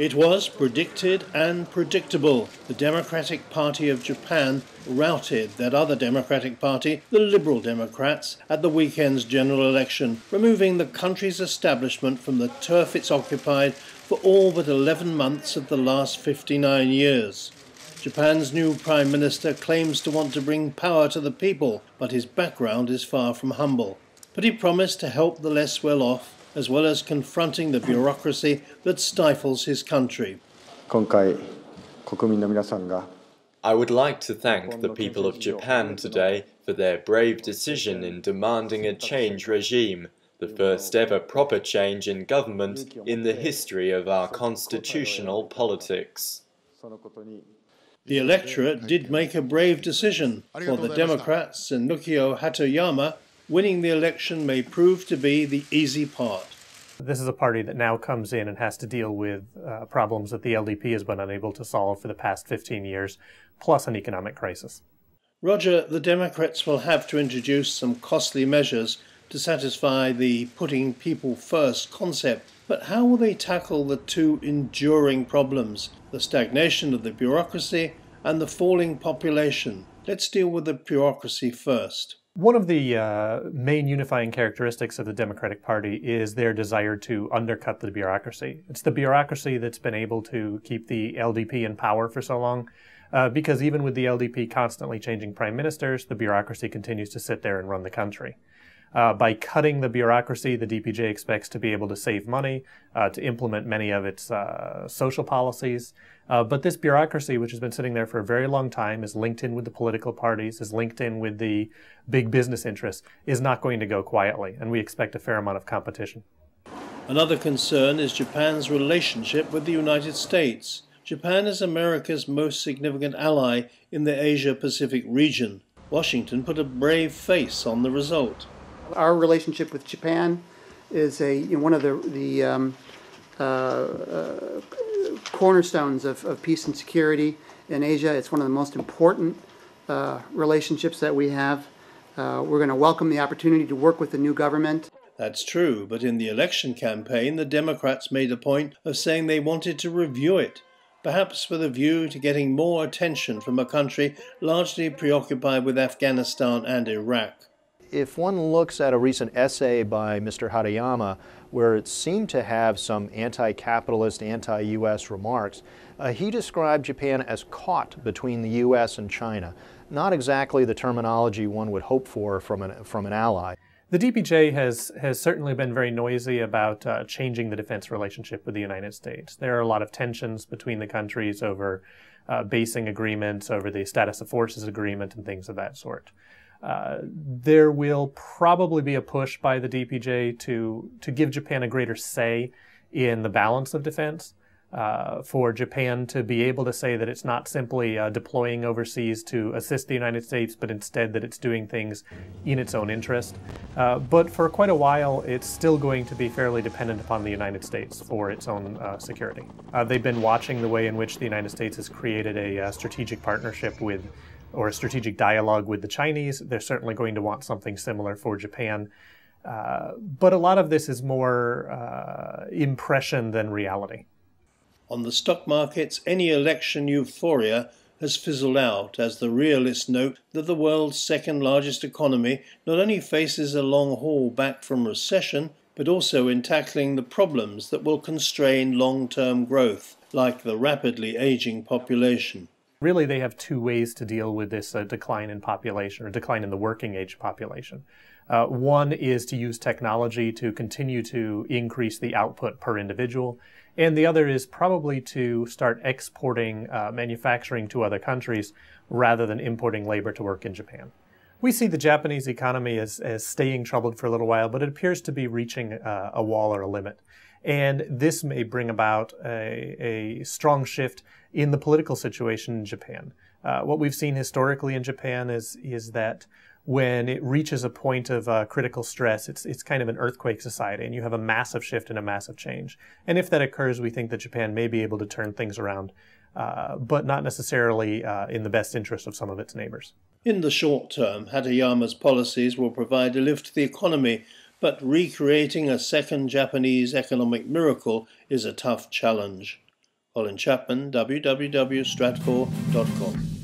It was predicted and predictable. The Democratic Party of Japan routed that other Democratic Party, the Liberal Democrats, at the weekend's general election, removing the country's establishment from the turf it's occupied for all but 11 months of the last 59 years. Japan's new Prime Minister claims to want to bring power to the people, but his background is far from humble. But he promised to help the less well-off, as well as confronting the bureaucracy that stifles his country. I would like to thank the people of Japan today for their brave decision in demanding a change regime, the first ever proper change in government in the history of our constitutional politics. The electorate did make a brave decision. For the Democrats and Nukio Hatoyama, winning the election may prove to be the easy part. This is a party that now comes in and has to deal with problems that the LDP has been unable to solve for the past 15 years, plus an economic crisis. Roger, the Democrats will have to introduce some costly measures to satisfy the putting people first concept. But how will they tackle the two enduring problems, the stagnation of the bureaucracy and the falling population? Let's deal with the bureaucracy first. One of the main unifying characteristics of the Democratic Party is their desire to undercut the bureaucracy. It's the bureaucracy that's been able to keep the LDP in power for so long, because even with the LDP constantly changing prime ministers, the bureaucracy continues to sit there and run the country. By cutting the bureaucracy, the DPJ expects to be able to save money, to implement many of its social policies. But this bureaucracy, which has been sitting there for a very long time, is linked in with the political parties, is linked in with the big business interests, is not going to go quietly, and we expect a fair amount of competition. Another concern is Japan's relationship with the United States. Japan is America's most significant ally in the Asia-Pacific region. Washington put a brave face on the result. Our relationship with Japan is one of the cornerstones of peace and security in Asia. It's one of the most important relationships that we have. We're going to welcome the opportunity to work with the new government. That's true, but in the election campaign, the Democrats made a point of saying they wanted to review it, perhaps with a view to getting more attention from a country largely preoccupied with Afghanistan and Iraq. If one looks at a recent essay by Mr. Hatoyama, where it seemed to have some anti-capitalist, anti-U.S. remarks, he described Japan as caught between the U.S. and China. Not exactly the terminology one would hope for from an ally. The DPJ has certainly been very noisy about changing the defense relationship with the United States. There are a lot of tensions between the countries over basing agreements, over the status of forces agreement, and things of that sort. There will probably be a push by the DPJ to give Japan a greater say in the balance of defense, for Japan to be able to say that it's not simply deploying overseas to assist the United States, but instead that it's doing things in its own interest. But for quite a while, it's still going to be fairly dependent upon the United States for its own security. They've been watching the way in which the United States has created a strategic partnership with or a strategic dialogue with the Chinese. They're certainly going to want something similar for Japan. But a lot of this is more impression than reality. On the stock markets, any election euphoria has fizzled out as the realists note that the world's second largest economy not only faces a long haul back from recession, but also in tackling the problems that will constrain long-term growth, like the rapidly aging population. Really, they have two ways to deal with this decline in population, or decline in the working age population. One is to use technology to continue to increase the output per individual, and the other is probably to start exporting manufacturing to other countries rather than importing labor to work in Japan. We see the Japanese economy as staying troubled for a little while, but it appears to be reaching a wall or a limit. And this may bring about a strong shift in the political situation in Japan. What we've seen historically in Japan is that when it reaches a point of critical stress, it's kind of an earthquake society, and you have a massive shift and a massive change. And if that occurs, we think that Japan may be able to turn things around, but not necessarily in the best interest of some of its neighbors. In the short term, Hatoyama's policies will provide a lift to the economy, but recreating a second Japanese economic miracle is a tough challenge. Colin Chapman, www.stratfor.com.